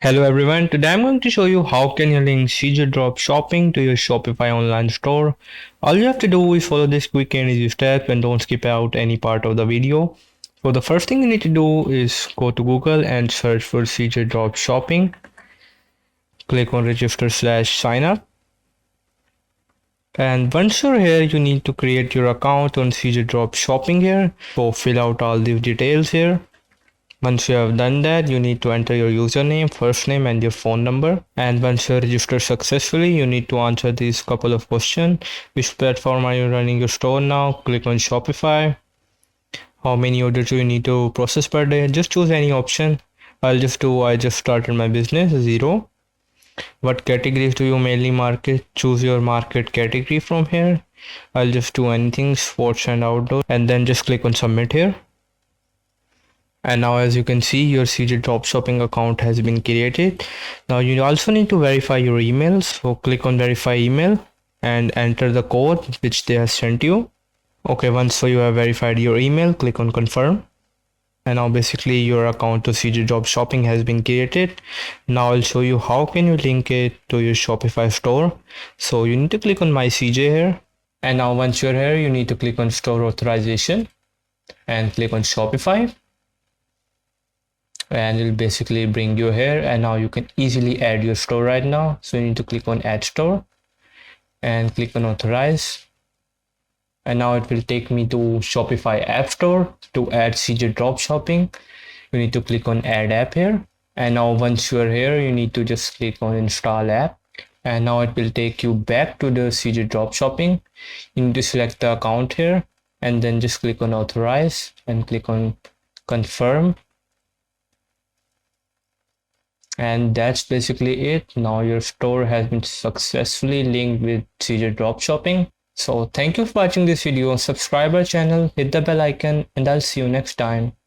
Hello everyone, today I'm going to show you how can you link CJ Drop Shopping to your Shopify online store. All you have to do is follow this quick and easy step and don't skip out any part of the video. So the first thing you need to do is go to Google and search for CJ Drop Shopping. Click on register/sign up. And once you're here, you need to create your account on CJ Drop Shopping here. So fill out all these details here. Once you have done that, you need to enter your username, first name and your phone number. And once you're registered successfully, you need to answer these couple of questions. Which platform are you running your store now? Click on Shopify. How many orders do you need to process per day? Just choose any option. I just started my business, 0. What categories do you mainly market? Choose your market category from here. I'll just do anything, sports and outdoor, and then just click on submit here. And now as you can see, your CJ Dropshipping account has been created. Now you also need to verify your emails. So click on verify email and enter the code which they have sent you. Okay, once you have verified your email, click on confirm. And now basically your account to CJ Dropshipping has been created. Now I'll show you how can you link it to your Shopify store. So you need to click on my CJ here. And now once you're here, you need to click on store authorization and click on Shopify. And it'll basically bring you here, and now you can easily add your store right now. So you need to click on add store and click on authorize, and now it will take me to Shopify app store. To add CJ Dropshipping, you need to click on add app here, and now once you are here, you need to just click on install app, and now it will take you back to the CJ Dropshipping. You need to select the account here and then just click on authorize and click on confirm. And that's basically it. Now your store has been successfully linked with CJ Dropshipping. So thank you for watching this video. Subscribe our channel, hit the bell icon, and I'll see you next time.